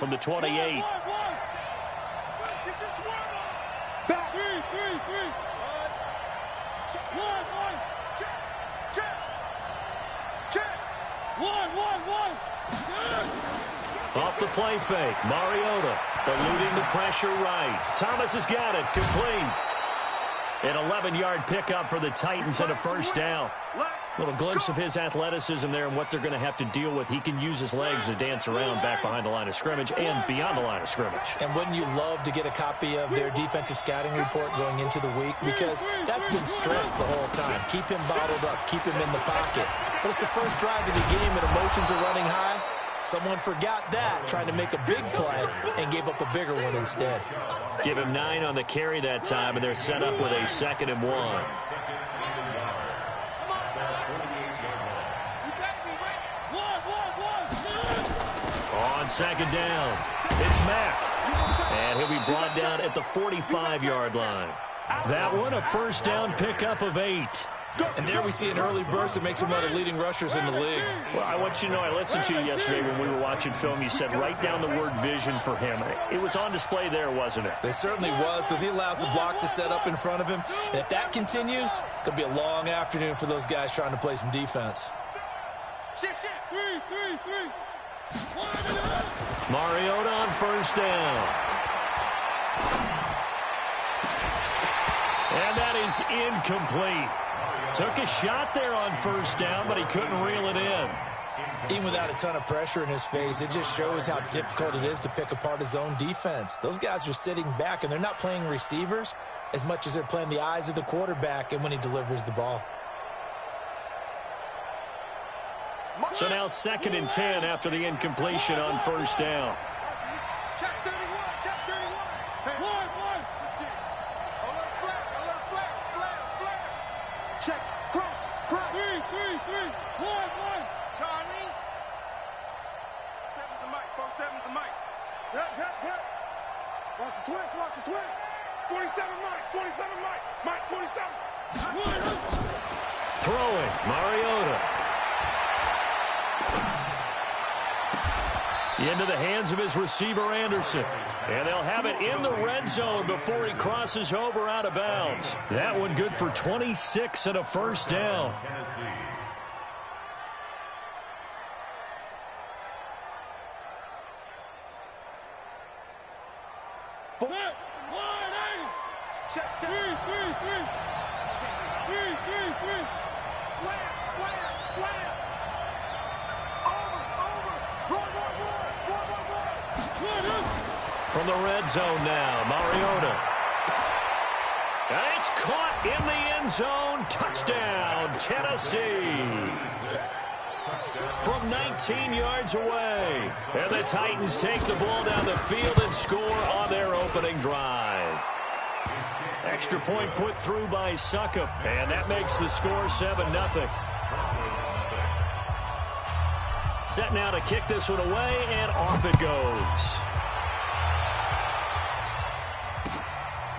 from the 28. Off the play fake, Mariota eluding the pressure right. Thomas has got it, complete. An 11-yard pickup for the Titans and a first down. Little glimpse of his athleticism there and what they're going to have to deal with. He can use his legs to dance around back behind the line of scrimmage and beyond the line of scrimmage. And wouldn't you love to get a copy of their defensive scouting report going into the week? Because that's been stressed the whole time. Keep him bottled up. Keep him in the pocket. But it's the first drive of the game and emotions are running high. Someone forgot that, trying to make a big play, and gave up a bigger one instead. Give him 9 on the carry that time, and they're set up with a 2nd and 1. On 2nd down, it's Mack. And he'll be brought down at the 45-yard line. That one, a first down pickup of 8. And there we see an early burst that makes him one of the leading rushers in the league. Well, I want you to know, I listened to you yesterday when we were watching film. You said write down the word vision for him. It was on display there, wasn't it? It certainly was, because he allows the blocks to set up in front of him. And if that continues, it'll be a long afternoon for those guys trying to play some defense. Mariota on first down. And that is incomplete. Took a shot there on first down, but he couldn't reel it in. Even without a ton of pressure in his face, it just shows how difficult it is to pick apart his own defense. Those guys are sitting back, and they're not playing receivers as much as they're playing the eyes of the quarterback and when he delivers the ball. So now 2nd and 10 after the incompletion on first down. Watch the twist. 47 Mike, 47. Throwing, Mariota. Into the hands of his receiver, Anderson. And they'll have it in the red zone before he crosses over out of bounds. That one good for 26 and a first down. From the red zone now, Mariota. And it's caught in the end zone. Touchdown, Tennessee. From 19 yards away. And the Titans take the ball down the field and score on their opening drive. Extra point put through by Succop. And that makes the score 7-0. Set now to kick this one away, and off it goes.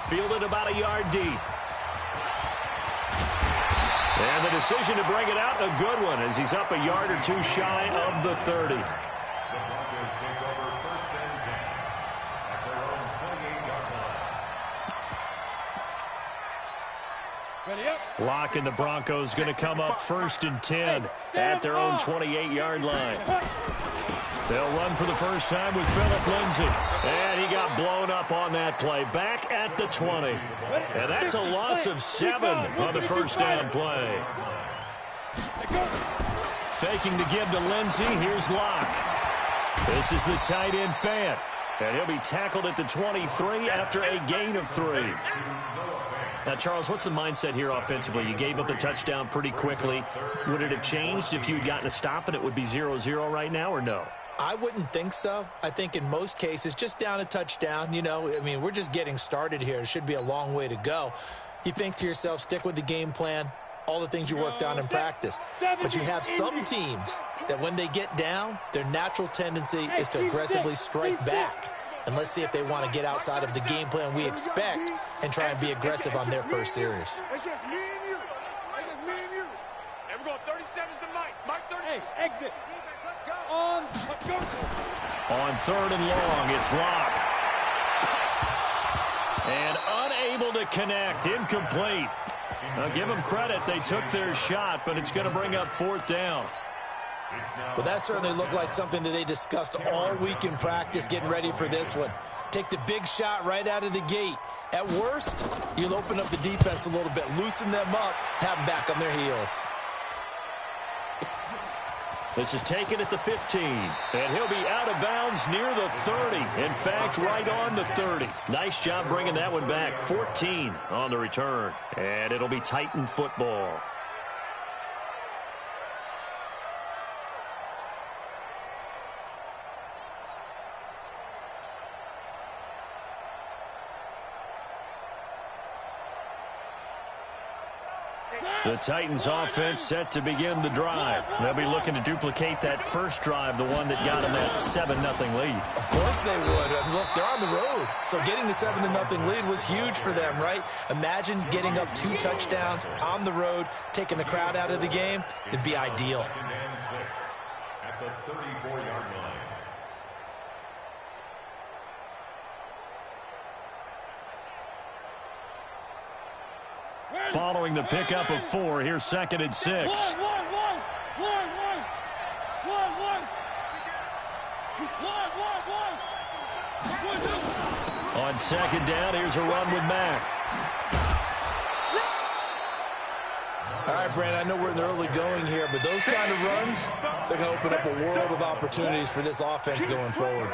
Fielded about a yard deep. And the decision to bring it out, a good one, as he's up a yard or two shy of the 30. Lock and the Broncos going to come up 1st and 10 at their own 28-yard line. They'll run for the first time with Phillip Lindsay. And he got blown up on that play. Back at the 20. And that's a loss of 7 on the first down play. Faking to give to Lindsay. Here's Locke. This is the tight end Fant. And he'll be tackled at the 23 after a gain of 3. Now, Charles, what's the mindset here offensively? You gave up the touchdown pretty quickly. Would it have changed if you had gotten a stop and it would be 0-0 right now, or no? I wouldn't think so. I think in most cases, just down a touchdown, you know, I mean, we're just getting started here. It should be a long way to go. You think to yourself, stick with the game plan, all the things you worked on in practice. But you have some teams that when they get down, their natural tendency is to aggressively strike back. And let's see if they want to get outside of the game plan we expect and try and be aggressive on their first series. It's just me and you. It's just me and you. And we're going 37's to Mike. Mike 30. Hey, exit. On third and long, it's Locke. And unable to connect, incomplete. Now give them credit, they took their shot, but it's going to bring up fourth down. Well, that certainly looked like something that they discussed all week in practice, getting ready for this one. Take the big shot right out of the gate. At worst, you'll open up the defense a little bit, loosen them up, have them back on their heels. This is taken at the 15, and he'll be out of bounds near the 30. In fact, right on the 30. Nice job bringing that one back. 14 on the return, and it'll be Titan football. The Titans offense set to begin the drive. They'll be looking to duplicate that first drive, the one that got them that 7-0 lead. Of course they would. And look, they're on the road. So getting the 7-0 lead was huge for them, right? Imagine getting up 2 touchdowns on the road, taking the crowd out of the game. It'd be ideal. At the 34-yard line. Following the pickup of 4, here's 2nd and 6. On 2nd down, here's a run with Mack. All right, Brandon, I know we're in the early going here, but those kind of runs, they're going to open up a world of opportunities for this offense going forward.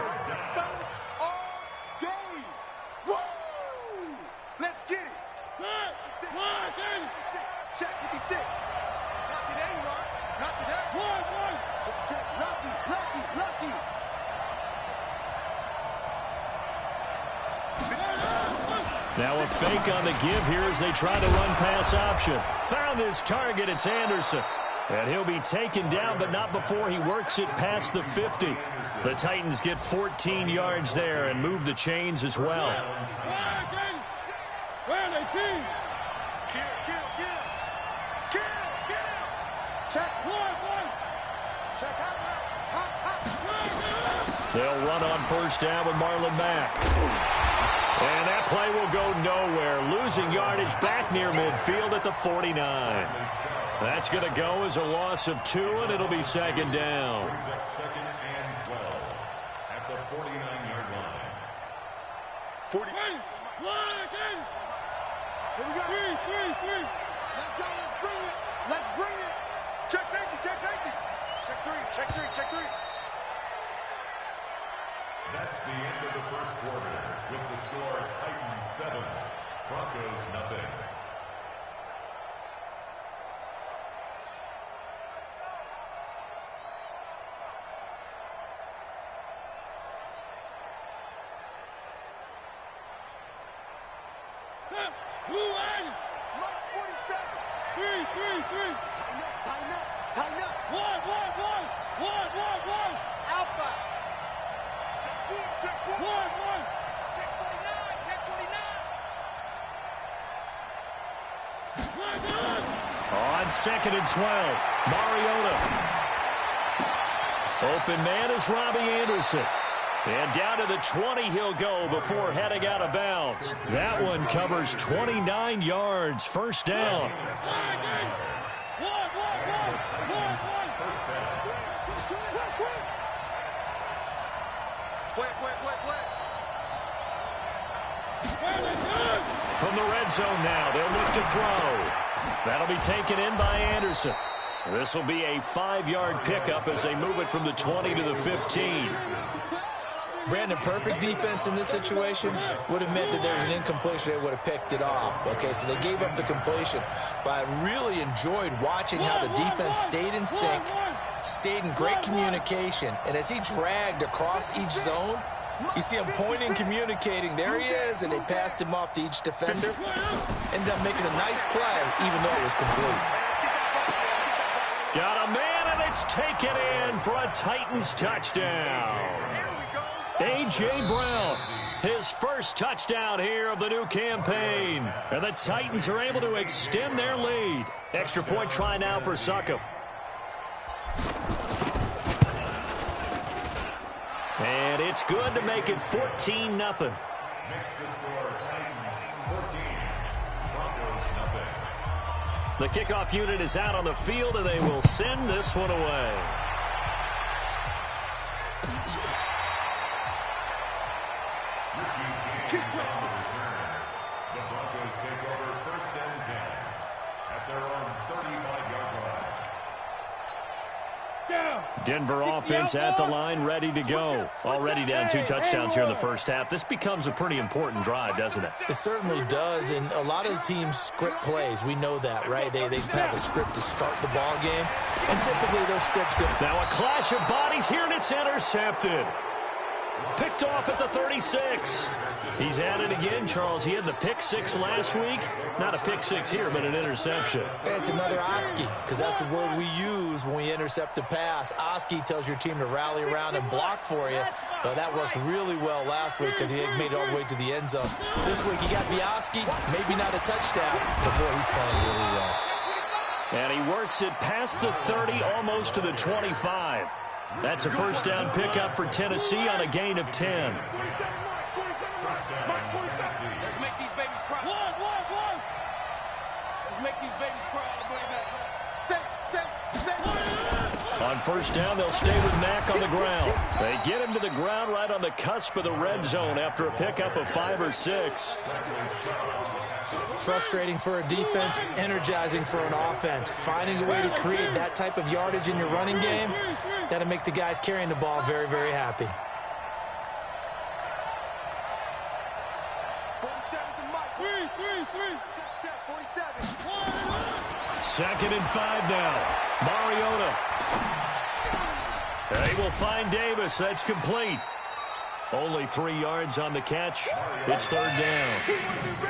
Let's get it. Check 56. Not today, Mark. Not today. Check. Lucky. Now a fake on the give here as they try to run pass option. Found his target, it's Anderson. And he'll be taken down, but not before he works it past the 50. The Titans get 14 yards there and move the chains as well. They'll run on first down with Marlon Mack. And that play will go nowhere. Losing yardage back near midfield at the 49. That's going to go as a loss of 2, and it'll be 2nd down. Second and 12 at the 49-yard line. 40. Here we go. 3. Let's go. Let's bring it. Check safety. Check 3. That's the end of the first quarter with the score Titans 7, Broncos 0. March 47. 3. Tighten up. 1. Alpha. Check 4. 1. Check 49. On 2nd and 12, Mariota. Open man is Robbie Anderson. And down to the 20 he'll go before heading out of bounds. That one covers 29 yards. First down. Play. From the red zone now, they'll look to throw. That'll be taken in by Anderson. This will be a 5-yard pickup as they move it from the 20 to the 15. Brandon, perfect defense in this situation would have meant that there was an incompletion. They would have picked it off. Okay, so they gave up the completion. But I really enjoyed watching how the defense stayed in sync, stayed in great communication. And as he dragged across each zone, you see him pointing, communicating. There he is, and they passed him off to each defender. Ended up making a nice play, even though it was complete. Got a man, and it's taken in for a Titans touchdown. A.J. Brown, his first touchdown here of the new campaign. And the Titans are able to extend their lead. Extra point try now for Suckup. And it's good to make it 14-0. Makes the score Titans 14, Broncos nothing. The kickoff unit is out on the field, and they will send this one away. Richie James on the return. The Broncos take over 1st and 10 at their own 35-yard line. Denver offense at the line, ready to go. Already down 2 touchdowns here in the first half. This becomes a pretty important drive, doesn't it? It certainly does, and a lot of the teams script plays. We know that, right? They have a script to start the ball game, and typically those scripts go. Now a clash of bodies here, and it's intercepted. Picked off at the 36. He's at it again, Charles. He had the pick 6 last week. Not a pick 6 here, but an interception. It's another Oski, because that's the word we use when we intercept a pass. Oski tells your team to rally around and block for you. But that worked really well last week because he made it all the way to the end zone. This week he got the Oski, maybe not a touchdown, but boy, he's playing really well. And he works it past the 30, almost to the 25. That's a 1st down pickup for Tennessee on a gain of 10. Let's make these babies cry. One. Let's make these babies cry all the way back. On 1st down, they'll stay with Mack on the ground. They get him to the ground right on the cusp of the red zone after a pickup of 5 or 6. Frustrating for a defense, energizing for an offense. Finding a way to create that type of yardage in your running game, that'll make the guys carrying the ball very, very happy. 2nd and 5 now. Mariota. They will find Davis. That's complete. Only 3 yards on the catch. It's 3rd down.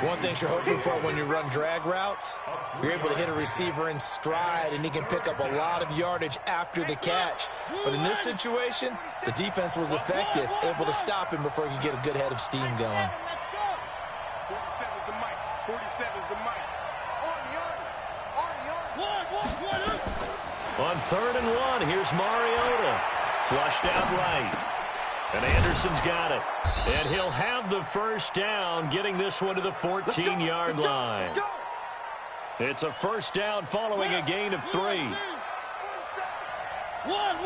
One thing you're hoping for when you run drag routes, you're able to hit a receiver in stride, and he can pick up a lot of yardage after the catch. But in this situation, the defense was effective, able to stop him before he could get a good head of steam going. 47's the mic. 47's the mic. On 3rd and 1, here's Mariota. Flushed out right. And Anderson's got it. And he'll have the 1st down, getting this one to the 14-yard line. It's a 1st down following a gain of 3. One.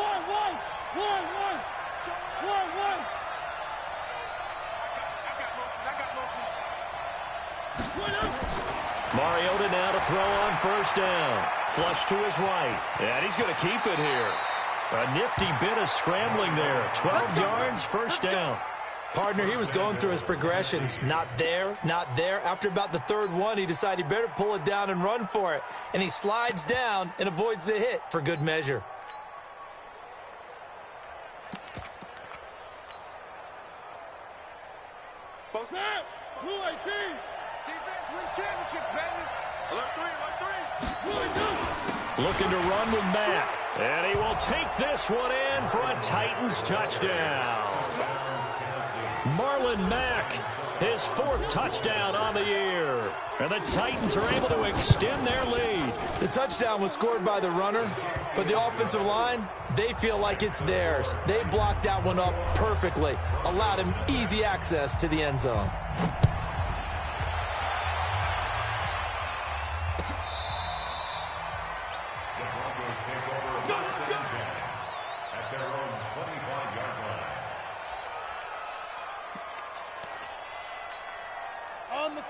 Mariota now to throw on 1st down. Flush to his right. And he's going to keep it here. A nifty bit of scrambling there. 12 yards, 1st down. Partner, he was going through his progressions. Not there, not there. After about the 3rd one, he decided he better pull it down and run for it. And he slides down and avoids the hit for good measure. Snap. 218. Defense wins championships, baby. Alert 3. Looking to run with Mack. And he will take this one in for a Titans touchdown. Marlon Mack, his 4th touchdown on the year. And the Titans are able to extend their lead. The touchdown was scored by the runner, but the offensive line, they feel like it's theirs. They blocked that one up perfectly, allowed him easy access to the end zone.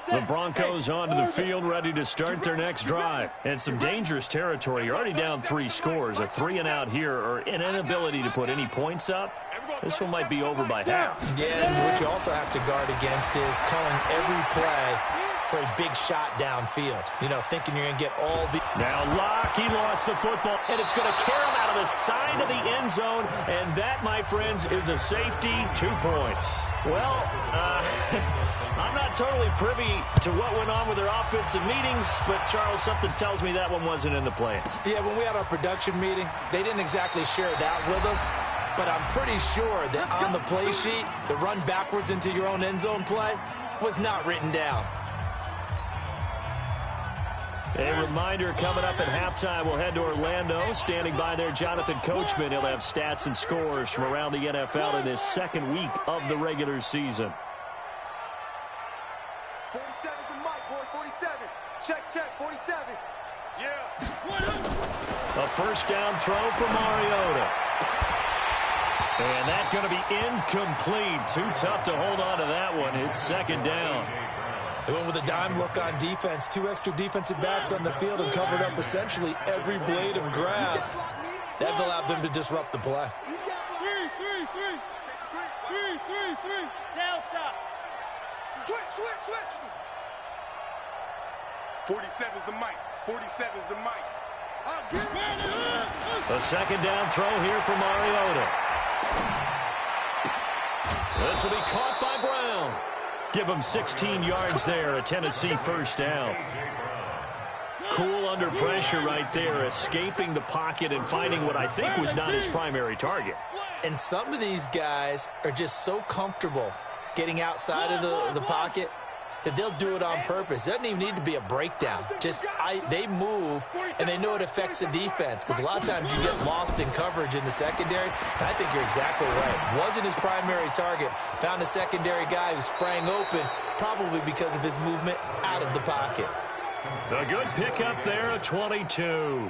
The Broncos onto the field, ready to start their next drive. And some dangerous territory. You're already down 3 scores. A 3-and-out here, or an inability to put any points up. This one might be over by half. Yeah, and what you also have to guard against is calling every play for a big shot downfield. You know, thinking you're going to get all the... Now Locke, he lost the football, and it's going to carry him out of the side of the end zone. And that, my friends, is a safety, 2 points. Well, I'm not totally privy to what went on with their offensive meetings, but, Charles, something tells me that one wasn't in the plan. Yeah, when we had our production meeting, they didn't exactly share that with us, but I'm pretty sure that on the play sheet, the run backwards into your own end zone play was not written down. A reminder coming up at halftime, we'll head to Orlando. Standing by there, Jonathan Coachman. He'll have stats and scores from around the NFL in this second week of the regular season. 47 to Mike, boys, 47. Check, 47. Yeah. A first down throw for Mariota. And that's going to be incomplete. Too tough to hold on to that one. It's second down. They went with a dime look on defense. 2 extra defensive backs on the field and covered up essentially every blade of grass. That allowed them to disrupt the play. Delta. Switch. 47's the mic. 47's the mic. A second down throw here for Mariota. This will be caught by Brown. Give him 16 yards there, a Tennessee first down. Cool under pressure right there, escaping the pocket and finding what I think was not his primary target. And some of these guys are just so comfortable getting outside of the pocket that they'll do it on purpose. It doesn't even need to be a breakdown. They move, and they know it affects the defense, because a lot of times you get lost in coverage in the secondary, and I think you're exactly right. Wasn't his primary target. Found a secondary guy who sprang open, probably because of his movement out of the pocket. A good pickup there, a 22.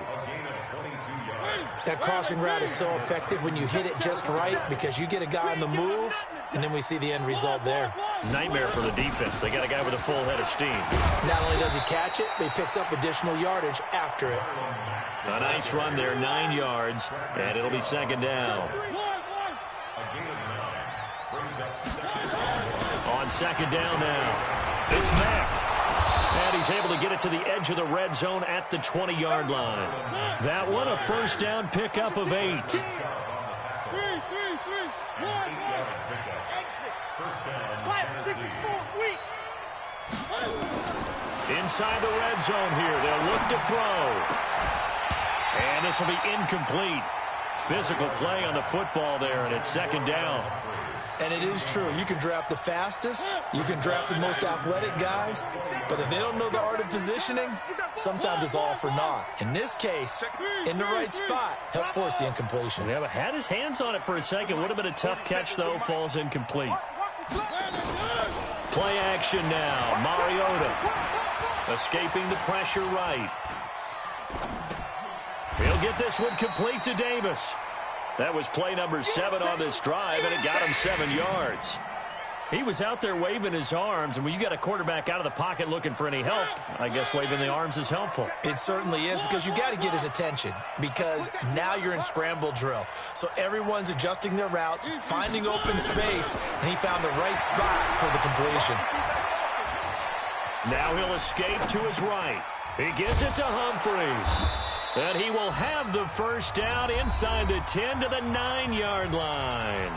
That crossing route is so effective when you hit it just right, because you get a guy on the move, and then we see the end result there. Nightmare for the defense. They got a guy with a full head of steam. Not only does he catch it, but he picks up additional yardage after it. A nice run there, 9 yards, and it'll be second down. On second down now, it's Mack. And he's able to get it to the edge of the red zone at the 20-yard line. That one, a first down pickup of 8. Inside the red zone here, they'll look to throw. And this will be incomplete. Physical play on the football there, and it's second down. And it is true. You can draft the fastest. You can draft the most athletic guys. But if they don't know the art of positioning, sometimes it's all for naught. In this case, in the right spot, help force the incompletion. Yeah, but had his hands on it for a second. Would have been a tough catch, though. Falls incomplete. Play action now. Mariota escaping the pressure right. He'll get this one complete to Davis. That was play number 7 on this drive, and it got him 7 yards. He was out there waving his arms, and when you got a quarterback out of the pocket looking for any help, I guess waving the arms is helpful. It certainly is, because you got to get his attention, because now you're in scramble drill. So everyone's adjusting their routes, finding open space, and he found the right spot for the completion. Now he'll escape to his right. He gives it to Humphreys. And he will have the first down inside the 10 to the 9-yard line.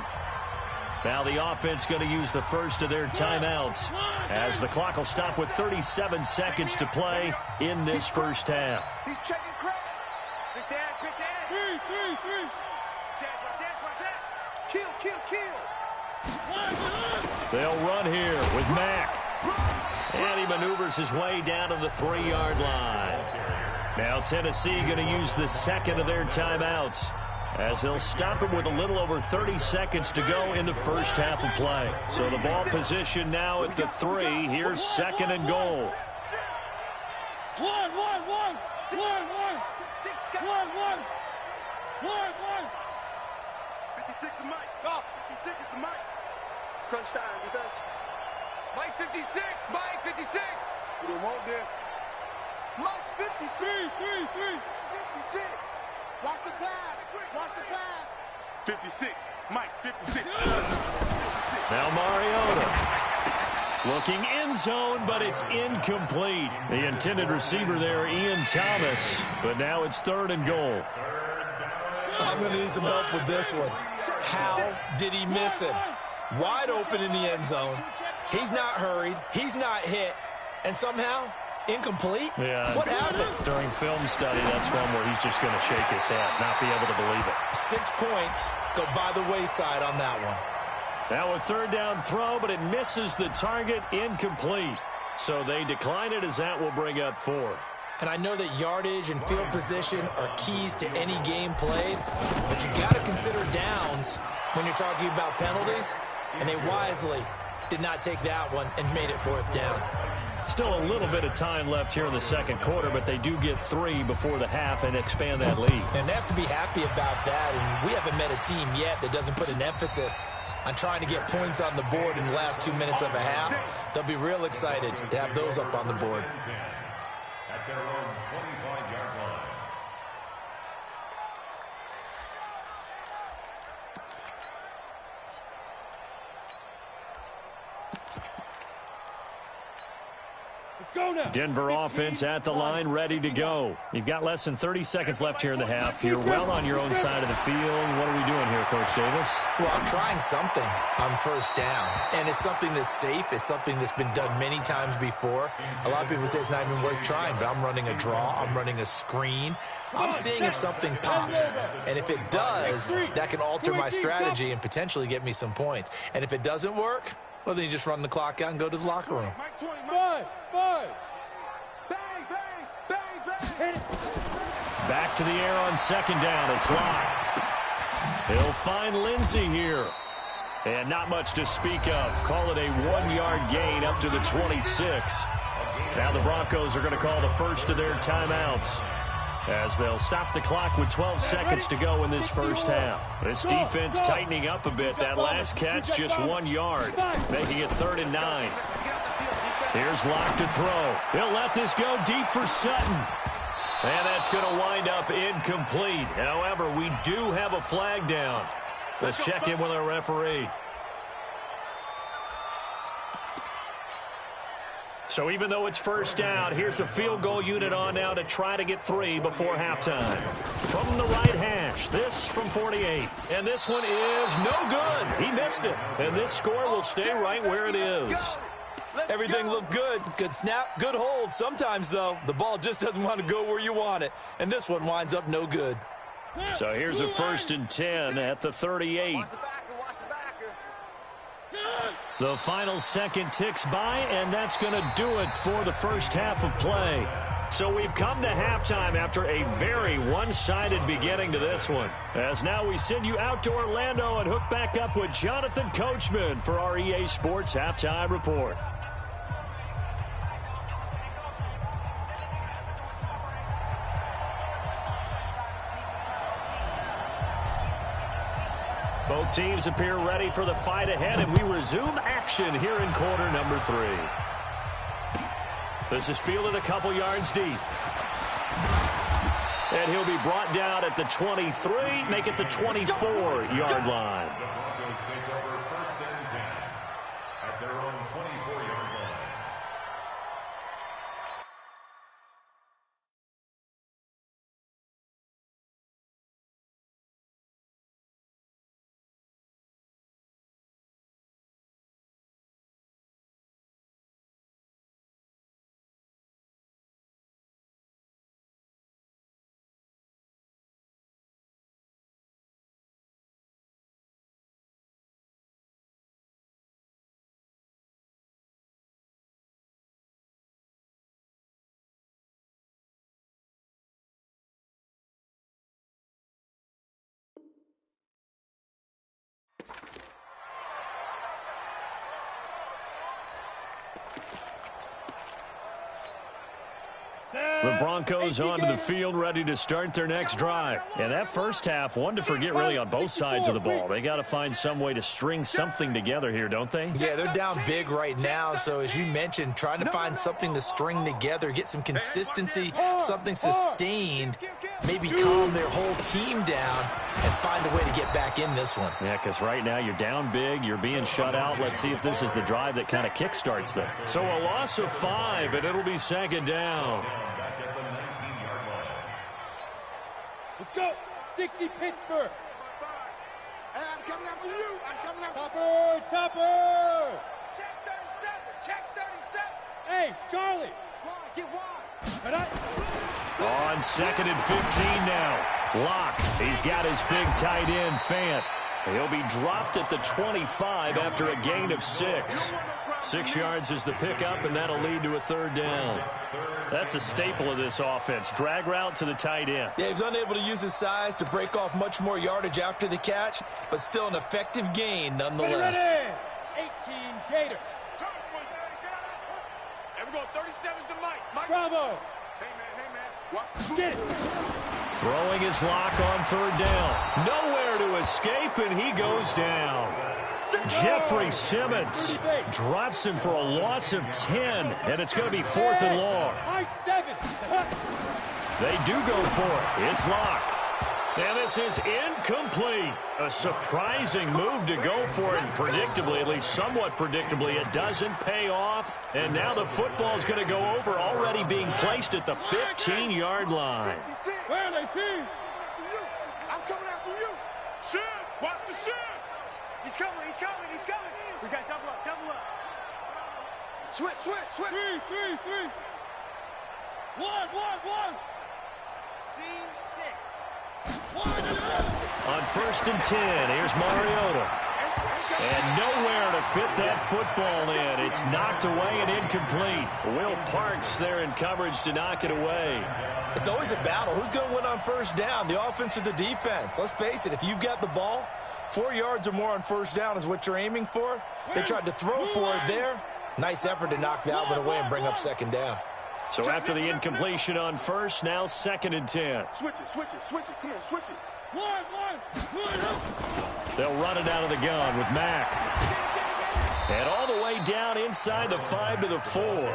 Now the offense going to use the first of their timeouts as the clock will stop with 37 seconds to play in this first half. He's checking credit. Quick down. Kill. They'll run here with Mack. And he maneuvers his way down to the 3-yard line. Now Tennessee going to use the second of their timeouts as they'll stop him with a little over 30 seconds to go in the first half of play. So the ball position now at the 3. Here's second and goal. One. 56 the mic. Go. 56 is the mic. Crunch time, defense. Mike 56. Mike 56. We don't want this. Mike 56. 56. Watch the pass. 56. Mike 56. Now Mariota looking end zone, but it's incomplete. The intended receiver there, Ian Thomas. But now it's third and goal. I'm going to need some help with this one. How did he miss him? Wide open in the end zone. He's not hurried. He's not hit. And somehow, incomplete? Yeah. What happened? During film study, that's one where he's just going to shake his head, not be able to believe it. 6 points go by the wayside on that one. Now a third down throw, but it misses the target, incomplete. So they decline it as that will bring up fourth. And I know that yardage and field position are keys to any game played, but you got to consider downs when you're talking about penalties, and they wisely did not take that one and made it 4th down. Still a little bit of time left here in the second quarter, but they do get 3 before the half and expand that lead. And they have to be happy about that, and we haven't met a team yet that doesn't put an emphasis on trying to get points on the board in the last 2 minutes of a half. They'll be real excited to have those up on the board. At their own 25-yard line. Let's go now. Denver offense at the line, ready to go. You've got less than 30 seconds left here in the half. You're well on your own side of the field. What are we doing here, Coach Davis? Well, I'm trying something on 1st down, and it's something that's safe. It's something that's been done many times before. A lot of people say it's not even worth trying, but I'm running a draw. I'm running a screen. I'm seeing if something pops, and if it does, that can alter my strategy and potentially get me some points. And if it doesn't work, well, then you just run the clock out and go to the locker room. Five. Bang, bang, bang, bang. Hit it. Back to the air on 2nd down. It's Locke. He'll find Lindsey here. And not much to speak of. Call it a 1-yard gain up to the 26. Now the Broncos are going to call the first of their timeouts, as they'll stop the clock with 12 seconds to go in this first half. This defense tightening up a bit. That last catch just 1 yard, making it 3rd and 9. Here's Locke to throw. He'll let this go deep for Sutton. And that's going to wind up incomplete. However, we do have a flag down. Let's check in with our referee. So even though it's 1st down, here's the field goal unit on now to try to get 3 before halftime. From the right hash, this from 48. And this one is no good. He missed it. And this score will stay right where it is. Everything looked good. Good snap, good hold. Sometimes, though, the ball just doesn't want to go where you want it. And this one winds up no good. So here's a 1st and 10 at the 38. The final second ticks by, and that's going to do it for the first half of play. So we've come to halftime after a very one-sided beginning to this one. As now we send you out to Orlando and hook back up with Jonathan Coachman for our EA Sports Halftime Report. Both teams appear ready for the fight ahead, and we resume action here in quarter number 3. This is fielded a couple yards deep. And he'll be brought down at the 23, make it the 24-yard line. The Broncos take over 1st and 10 at their own 24-yard line. The Broncos onto the field, ready to start their next drive. And that first half, one to forget really on both sides of the ball. They got to find some way to string something together here, don't they? Yeah, they're down big right now. So as you mentioned, trying to find something to string together, get some consistency, something sustained, maybe calm their whole team down and find a way to get back in this one. Yeah, because right now you're down big, you're being shut out. Let's see if this is the drive that kind of kickstarts them. So a loss of 5, and it'll be 2nd down. Back at the 19-yard line. Let's go. 60 Pittsburgh. Hey, I'm coming after you. I'm coming after Topper, Topper. Check 37. Check 37. Hey, Charlie. Wide, get wide. And On 2nd and 15 now. Locke, he's got his big tight end, Fant. He'll be dropped at the 25 after a gain of 6. 6 yards is the pickup, and that'll lead to a 3rd down. That's a staple of this offense. Drag route to the tight end. Yeah, he's unable to use his size to break off much more yardage after the catch, but still an effective gain nonetheless. 18 Gator. And we're going 37's to Mike. Bravo. Hey, man. Watch. Get it. Throwing his lock on 3rd down. Nowhere to escape, and he goes down. Jeffrey Simmons drops him for a loss of 10, and it's going to be 4th and long. High 7. They do go for it. It's locked. And this is incomplete. A surprising move to go for it. And predictably, at least somewhat predictably, it doesn't pay off. And now the football's going to go over, already being placed at the 15-yard line. Where are they, team? I'm coming after you. Shin. Watch the shin. He's coming. We got double up. Switch. 3. 1. Scene 6. On 1st and 10, here's Mariota. And nowhere to fit that football in. It's knocked away and incomplete. Will Parks there in coverage to knock it away. It's always a battle. Who's going to win on 1st down, the offense or the defense? Let's face it, if you've got the ball, 4 yards or more on 1st down is what you're aiming for. They tried to throw for it there. Nice effort to knock that one away and bring up 2nd down. So after the incompletion on 1st, now 2nd and 10. Switch it. Come on, switch it. 1. They'll run it out of the gun with Mack. And all the way down inside the 5 to the 4.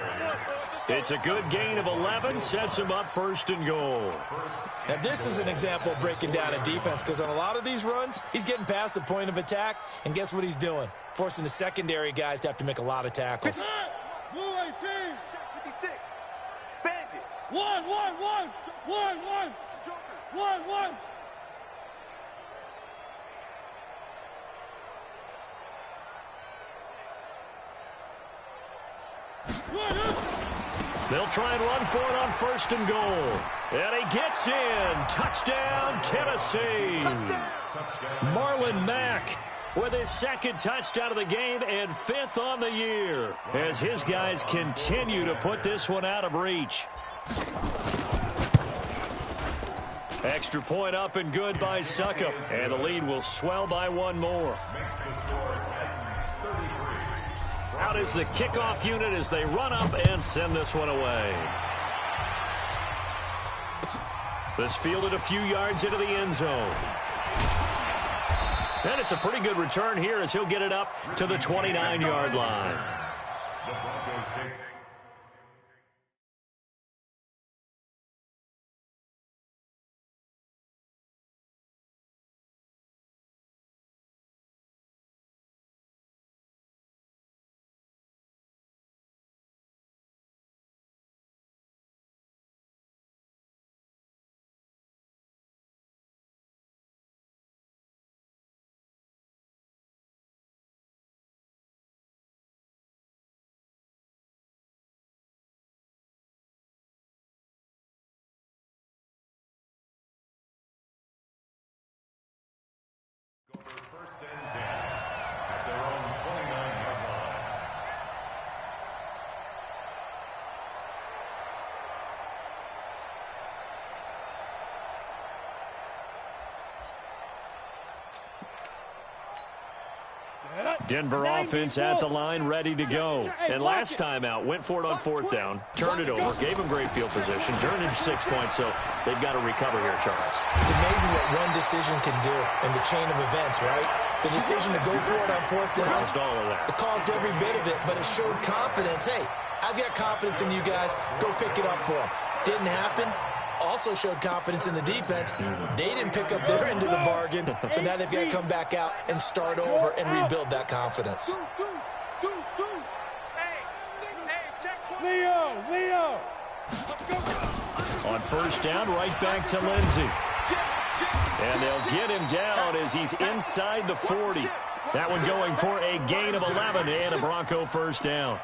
It's a good gain of 11, sets him up 1st and goal. Now, this is an example of breaking down a defense, because on a lot of these runs, he's getting past the point of attack, and guess what he's doing? Forcing the secondary guys to have to make a lot of tackles. Blue 18. 56. Bandit. 1. 1. They'll try and run for it on 1st and goal. And he gets in. Touchdown, Tennessee. Marlon Mack with his 2nd touchdown of the game and 5th on the year, as his guys continue to put this one out of reach. Extra point up and good by Suckup. And the lead will swell by 1 more. Out is the kickoff unit as they run up and send this one away. This fielded a few yards into the end zone. And it's a pretty good return here as he'll get it up to the 29-yard line. The Broncos take. First and 10 at their own 29-yard line. Denver offense at the line, ready to go. And last time out, went for it on 4th down, turned it over, gave him great field position, turned into 6 points, so they've got to recover here, Charles. It's amazing what one decision can do in the chain of events, right? The decision to go for it on 4th down. Caused all of that. It caused every bit of it, but it showed confidence. Hey, I've got confidence in you guys. Go pick it up for them. Didn't happen. Also showed confidence in the defense. They didn't pick up their end of the bargain, so now they've got to come back out and start over and rebuild that confidence. Leo. On 1st down, right back to Lindsey. And they'll get him down as he's inside the 40. That one going for a gain of 11 and a Bronco 1st down.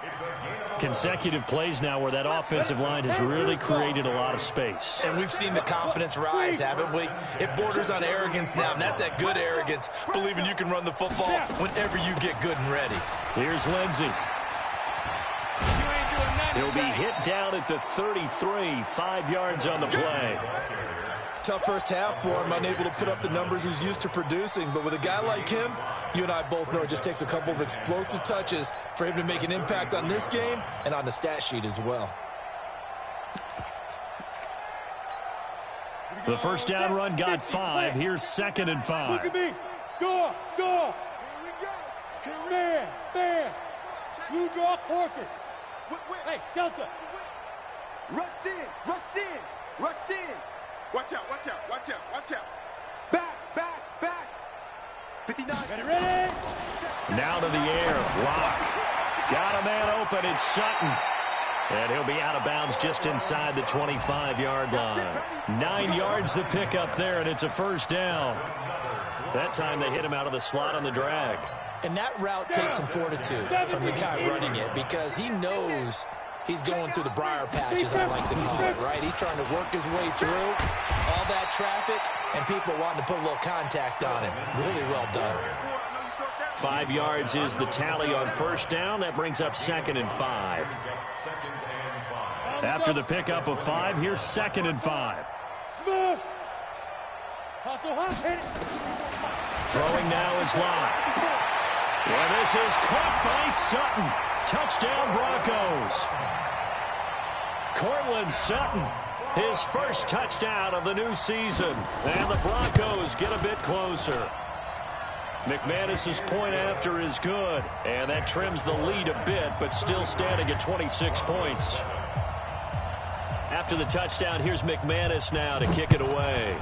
Consecutive plays now where that offensive line has really created a lot of space. And we've seen the confidence rise, haven't we? It borders on arrogance now, and that's that good arrogance, believing you can run the football whenever you get good and ready. Here's Lindsey. He'll be hit down at the 33, 5 yards on the play. Tough first half for him, unable to put up the numbers he's used to producing. But with a guy like him, you and I both know it just takes a couple of explosive touches for him to make an impact on this game and on the stat sheet as well. The first down run got 5. Here's 2nd and 5. Look at me. Go. Here we go. Man. You draw quarters. Hey, Delta. Rush in. Watch out. Back. 59. Ready? Now to the air. Lock. Got a man open. It's Sutton. And he'll be out of bounds just inside the 25-yard line. 9 yards to pick up there, and it's a first down. That time they hit him out of the slot on the drag. And that route takes some fortitude from the guy running it because he knows he's going through the briar patch, as I like to call it, right? He's trying to work his way through all that traffic and people wanting to put a little contact on him. Really well done. 5 yards is the tally on first down. That brings up 2nd and 5. After the pickup of 5, here's 2nd and 5. Smooth. Hustle, hit it. Throwing now is Lott. Well, this is caught by Sutton. Touchdown, Broncos. Cortland Sutton, his first touchdown of the new season. And the Broncos get a bit closer. McManus's point after is good. And that trims the lead a bit, but still standing at 26 points. After the touchdown, here's McManus now to kick it away.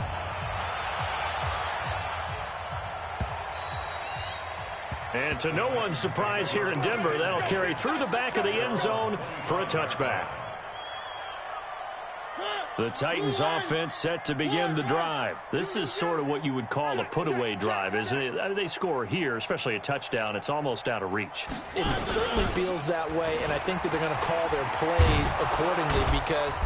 And to no one's surprise here in Denver, that'll carry through the back of the end zone for a touchback. The Titans offense set to begin the drive. This is sort of what you would call a put-away drive, isn't it? I mean, they score here, especially a touchdown. It's almost out of reach. It certainly feels that way, and I think that they're going to call their plays accordingly because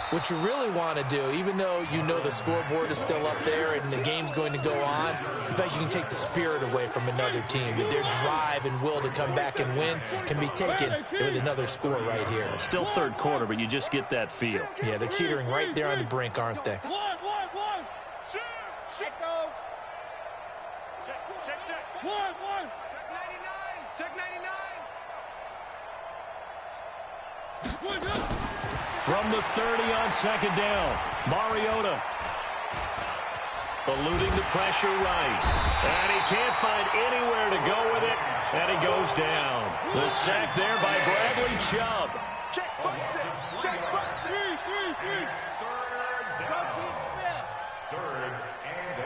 what you really want to do, even though you know the scoreboard is still up there and the game's going to go on, in fact, you can take the spirit away from another team. That their drive and will to come back and win can be taken with another score right here. Still third quarter, but you just get that feel. Yeah, they're teetering right there on the brink, aren't they? One. Check go. Check. One. Check 99. From the 30 on 2nd down, Mariota eluding the pressure right. And he can't find anywhere to go with it, and he goes down. The sack there by Bradley Chubb. Check box it. Three. Go Chiefs, fifth. 3rd and 8.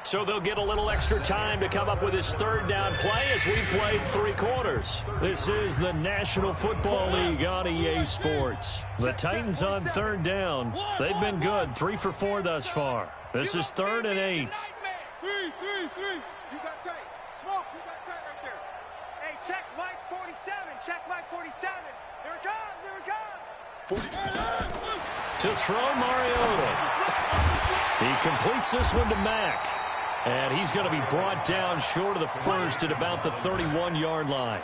So they'll get a little extra time to come up with his 3rd down play as we've played 3 quarters. This is the National Football League on EA Sports. The Titans on 3rd down. They've been good, 3 for 4 thus far. This is 3rd and 8. Three. You got tight. Smoke, you got tight right there. Hey, check Mike 47. Check Mike 47. Here it comes. To throw Mariota. He completes this one to Mack. And he's going to be brought down short of the first at about the 31-yard line.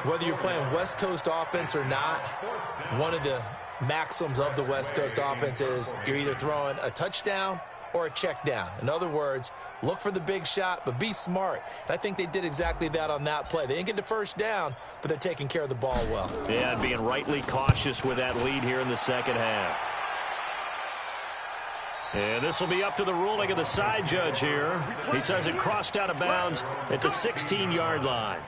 Whether you're playing West Coast offense or not, one of the maxims of the West Coast offense is you're either throwing a touchdown or a check down. In other words, look for the big shot, but be smart. And I think they did exactly that on that play. They didn't get the first down, but they're taking care of the ball well. Yeah, and being rightly cautious with that lead here in the second half. And this will be up to the ruling of the side judge here. He says it crossed out of bounds at the 16-yard line.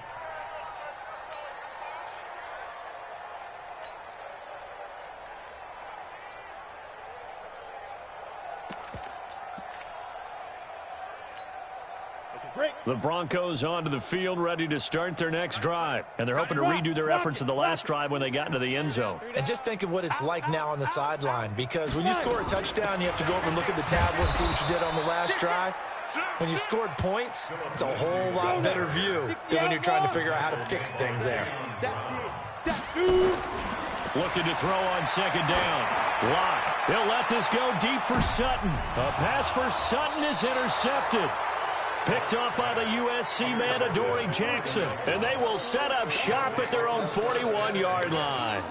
The Broncos onto the field, ready to start their next drive. And they're hoping to redo their efforts in the last drive when they got into the end zone. And just think of what it's like now on the sideline, because when you score a touchdown, you have to go over and look at the tablet and see what you did on the last drive. When you scored points, it's a whole lot better view than when you're trying to figure out how to fix things there. Looking to throw on 2nd down. Lock. He'll let this go deep for Sutton. A pass for Sutton is intercepted. Picked off by the USC man, Adoree Jackson. And they will set up shop at their own 41-yard line.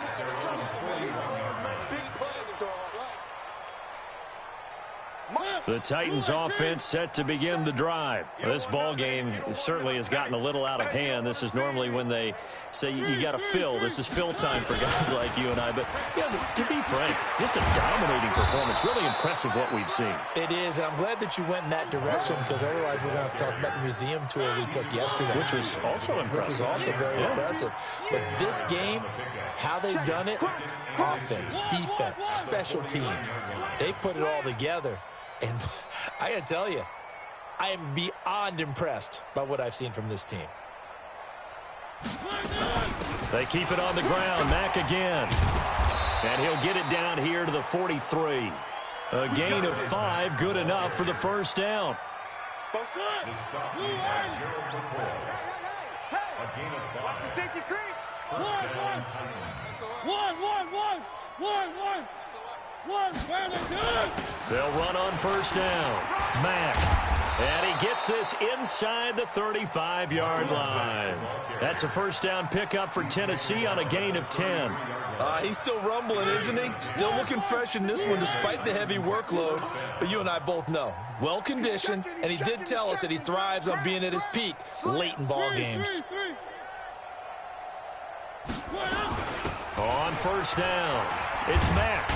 The Titans offense set to begin the drive. This ball game certainly has gotten a little out of hand. This is normally when they say you got to fill. This is fill time for guys like you and I. But yeah, to be frank, just a dominating performance. Really impressive what we've seen. It is, and I'm glad that you went in that direction because otherwise we're going to talk about the museum tour we took yesterday. Which was also impressive. Which was also very impressive. But this game, how they've done it, offense, defense, special teams, they've put it all together. And I got to tell you, I am beyond impressed by what I've seen from this team. They keep it on the ground. Mack again. And he'll get it down here to the 43. A gain of 5, good enough for the first down. Watch the safety creep. One. They'll run on first down. Mack. And he gets this inside the 35-yard line. That's a first down pickup for Tennessee on a gain of 10. He's still rumbling, isn't he? Still looking fresh in this one despite the heavy workload. But you and I both know, well-conditioned, and he did tell us that he thrives on being at his peak late in ball games. On first down, it's Mack.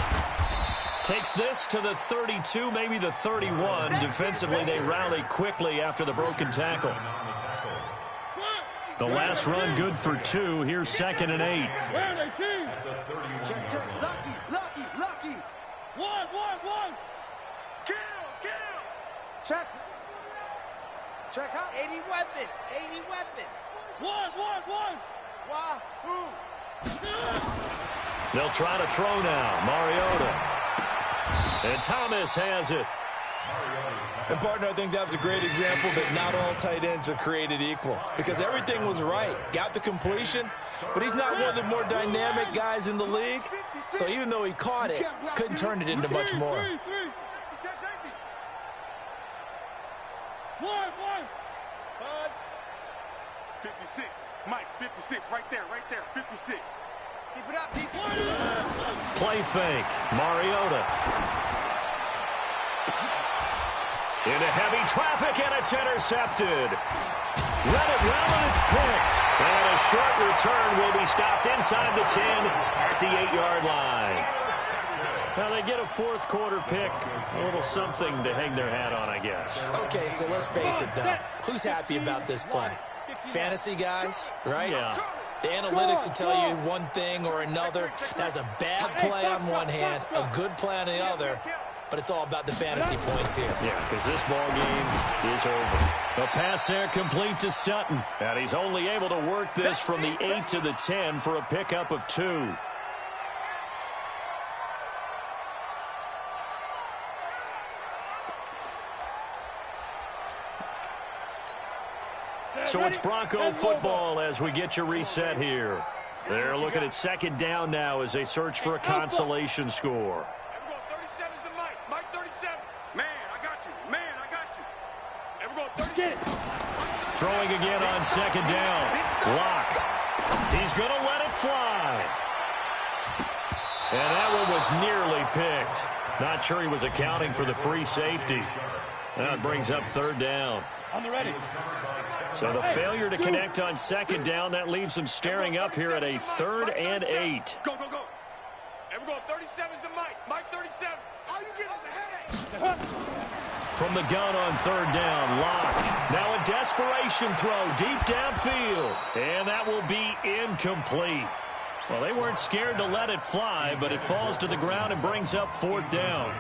Takes this to the 32, maybe the 31. Defensively, they rally quickly after the broken tackle. The last run good for 2. Here's 2nd and 8. Lucky. One. Kill. Check out. 80 weapon. One. Wahoo. They'll try to throw now. Mariota. And Thomas has it. And, partner, I think that was a great example that not all tight ends are created equal because everything was right. Got the completion, but he's not one of the more dynamic guys in the league. So even though he caught it, couldn't turn it into much more. One. 56. Mike, 56. Right there. 56. Keep it up, people. Play fake. Mariota. Into heavy traffic, and it's intercepted. Let it run, and it's picked. And a short return will be stopped inside the 10 at the 8-yard line. Now they get a fourth quarter pick, a little something to hang their hat on, I guess. Okay, so let's face it, though. Who's happy about this play? Fantasy guys, right? Yeah. The analytics will tell you one thing or another. That's a bad play on one hand, a good play on the other. But it's all about the fantasy points here. Yeah, because this ball game is over. The pass there complete to Sutton. And he's only able to work this from the 8 to the 10 for a pickup of 2. So it's Bronco football as we get you reset here. They're looking at 2nd down now as they search for a consolation score. Throwing again on 2nd down. Lock. He's going to let it fly. And that one was nearly picked. Not sure he was accounting for the free safety. That brings up 3rd down. On the ready. So the failure to connect on 2nd down, that leaves him staring up here at a 3rd and 8. Go. And we're going 37's to Mike. Mike 37. All you get is a headache. From the gun on 3rd down, Lock. Now a desperation throw deep downfield. And that will be incomplete. Well, they weren't scared to let it fly, but it falls to the ground and brings up 4th down.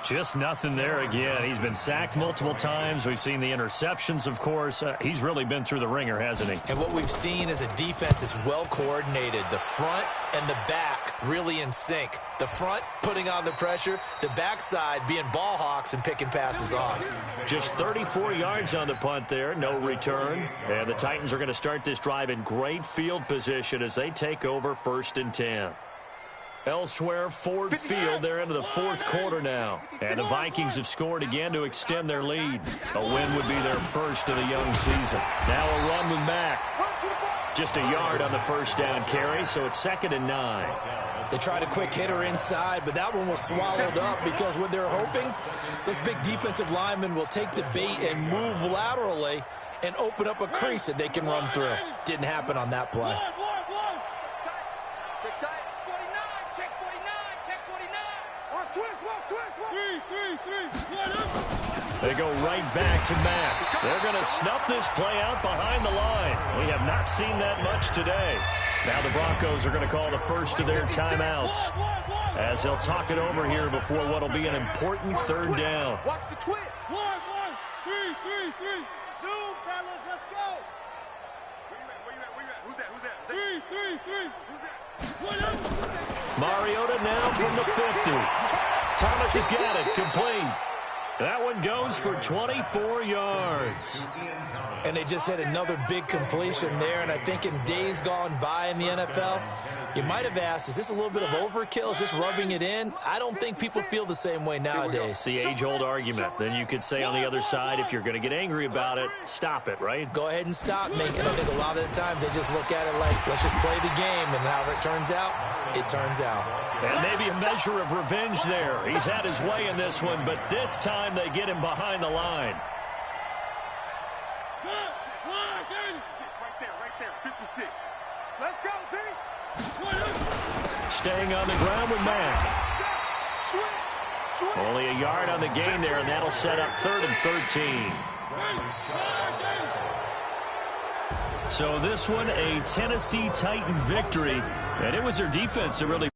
Just nothing there again. He's been sacked multiple times. We've seen the interceptions, of course. He's really been through the ringer, hasn't he? And what we've seen is a defense that's well coordinated. The front and the back really in sync. The front putting on the pressure, the backside being ball hawks and picking passes off. Just 34 yards on the punt there, no return. And the Titans are going to start this drive in great field position as they take over 1st and 10. Elsewhere, Ford Field, they're into the fourth quarter now. And the Vikings have scored again to extend their lead. A win would be their first of the young season. Now a run with Mack. Just a yard on the first down carry, so it's 2nd and 9. They tried a quick hitter inside, but that one was swallowed up because what they're hoping, those big defensive linemen will take the bait and move laterally and open up a crease that they can run through. Didn't happen on that play. They go right back to Mack. They're going to snuff this play out behind the line. We have not seen that much today. Now the Broncos are going to call the first of their timeouts as they'll talk it over here before what will be an important 3rd down. Watch the twist. 1, 3. Zoom, fellas, let's go. Where you at? Who's that? 3. Who's that? Mariota now from the 50. Thomas has got it, complete. That one goes for 24 yards. And they just had another big completion there. And I think in days gone by in the NFL, you might have asked, is this a little bit of overkill? Is this rubbing it in? I don't think people feel the same way nowadays. It's the age-old argument. Then you could say on the other side, if you're going to get angry about it, stop it, right? Go ahead and stop me. And I think a lot of the times they just look at it like, let's just play the game. And however it turns out, it turns out. And maybe a measure of revenge there. He's had his way in this one, but this time they get him behind the line. Right there, 56. Let's go, D. Staying on the ground with Mack. Only a yard on the gain there, and that'll set up 3rd and 13. So this one, a Tennessee Titan victory, and it was their defense that really